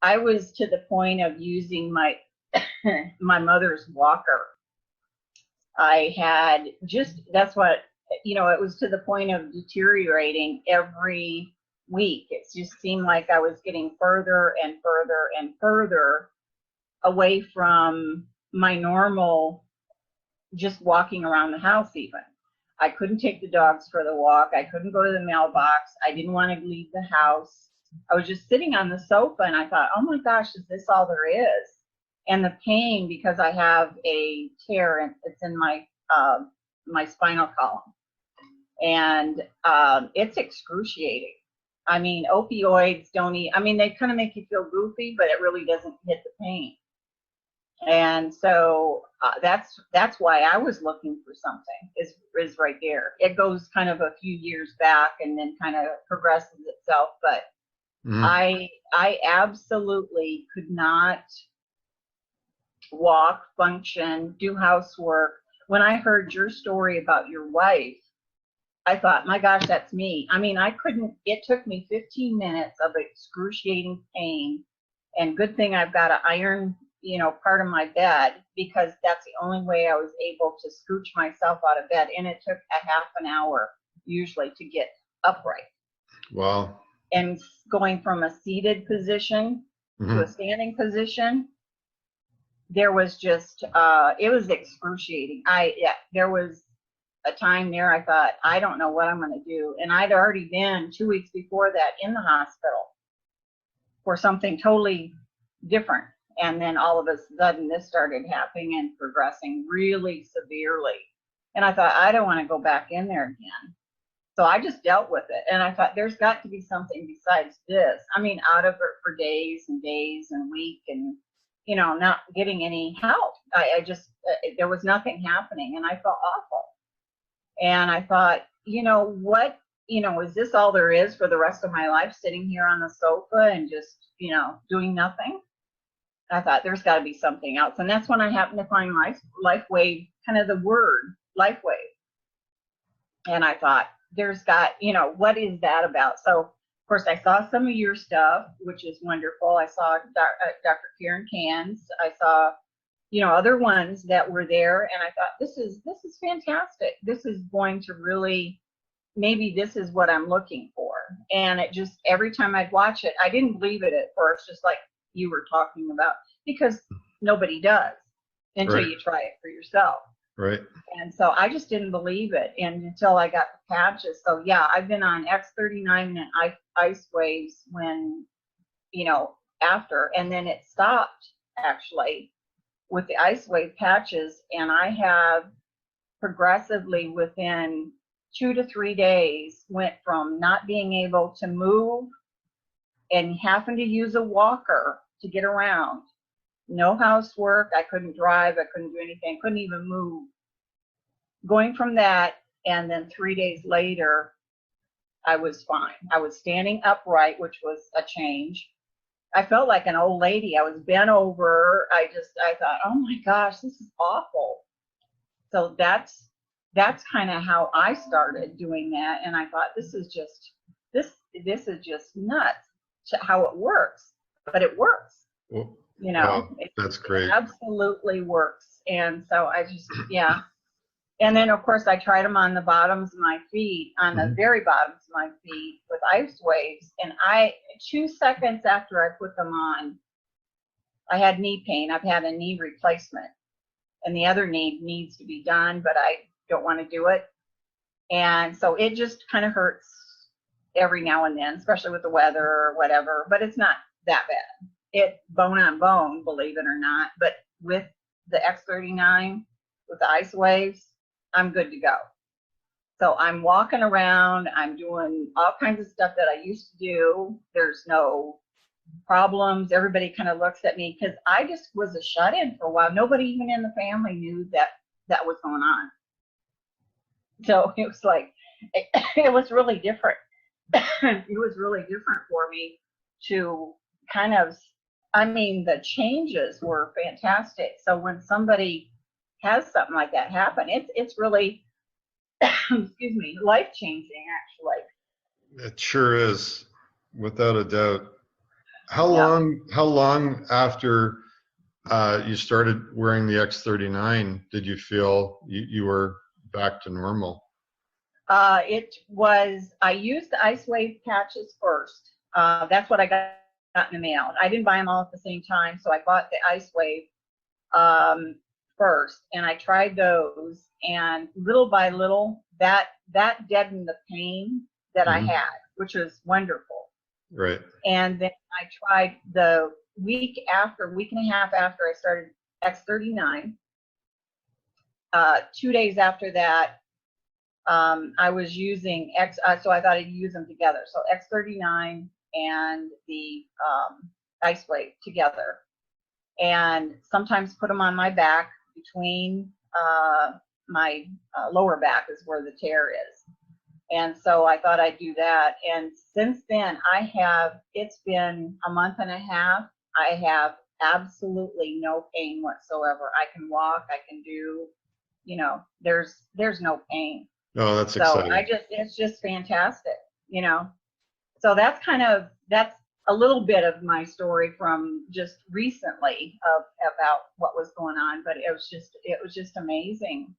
I was to the point of using my my mother's walker. I had just, that's what, it was to the point of deteriorating every week. It just seemed like I was getting further and further and further away from my normal, just walking around the house even. I couldn't take the dogs for the walk. I couldn't go to the mailbox. I didn't want to leave the house. I was just sitting on the sofa and I thought, oh my gosh, is this all there is? And the pain, because I have a tear and it's in my my spinal column, and it's excruciating. I mean, opioids don't I mean, they kind of make you feel goofy, but it really doesn't hit the pain. And so that's why I was looking for something, is right there. It goes kind of a few years back and then kind of progresses itself, but I absolutely could not walk, function, do housework. When I heard your story about your wife, I thought, my gosh, that's me. I mean, I couldn't, it took me 15 minutes of excruciating pain, and good thing I've got an iron, part of my bed, because that's the only way I was able to scooch myself out of bed. And it took a half an hour usually to get upright. Wow. And going from a seated position to a standing position, there was just, it was excruciating. There was a time there I thought, I don't know what I'm going to do. And I'd already been 2 weeks before that in the hospital for something totally different. And then all of a sudden this started happening and progressing really severely. And I thought, I don't want to go back in there again. So I just dealt with it. And I thought, there's got to be something besides this. I mean, out of it for days and days and weeks, and, not getting any help. I just, there was nothing happening, and I felt awful. And I thought, what, is this all there is for the rest of my life, sitting here on the sofa and just, doing nothing? I thought, there's got to be something else. And that's when I happened to find Lifewave, kind of the word, Lifewave. And I thought, there's got, what is that about? So, of course, I saw some of your stuff, which is wonderful. I saw Dr. Karen Cahn's. I saw, other ones that were there. And I thought, this is fantastic. This is going to really, maybe this is what I'm looking for. And it just, every time I'd watch it, I didn't believe it at first, just like you were talking about, because nobody does until you try it for yourself. Right. And so I just didn't believe it, and until I got the patches. So yeah, I've been on X39 and ice waves when, after, and then it stopped actually with the ice wave patches. And I have progressively within 2 to 3 days went from not being able to move and having to use a walker to get around. No housework. I couldn't drive. I couldn't do anything. Couldn't even move. Going from that, and then 3 days later, I was fine. I was standing upright, which was a change. I felt like an old lady. I was bent over. I thought, oh my gosh, this is awful. So that's kind of how I started doing that. And I thought, this is just nuts how it works, but it works. Well, wow, that's great. It absolutely works. And so I just, yeah. And then, of course, I tried them on the bottoms of my feet, on the very bottoms of my feet with ice waves. And 2 seconds after I put them on, I had knee pain. I've had a knee replacement, and the other knee needs to be done, but I don't want to do it. And so it just kind of hurts every now and then, especially with the weather or whatever, but it's not that bad. It's bone on bone, believe it or not. But with the X39, with the ice waves, I'm good to go. So I'm walking around, I'm doing all kinds of stuff that I used to do. There's no problems. Everybody kind of looks at me, because I just was a shut-in for a while. Nobody even in the family knew that was going on. So it was like, it was really different. It was really different for me to kind of, the changes were fantastic. So when somebody has something like that happen, it's really, excuse me, life-changing, actually. It sure is, without a doubt. how long after you started wearing the X39 did you feel you were back to normal? I used the Ice Wave patches first. That's what I got in the mail. I didn't buy them all at the same time, so I bought the Ice Wave first, and I tried those, and little by little, that deadened the pain that I had, which was wonderful. Right. And then I tried the week and a half after I started X39. 2 days after that, I was using so I thought I'd use them together. So X39 and the Ice Wave together, and sometimes put them on my back between my lower back is where the tear is. And so I thought I'd do that. And since then, it's been a month and a half. I have absolutely no pain whatsoever. I can walk, I can do, there's no pain. Oh, that's so exciting. It's just fantastic, So that's a little bit of my story from just recently about what was going on, but it was just amazing.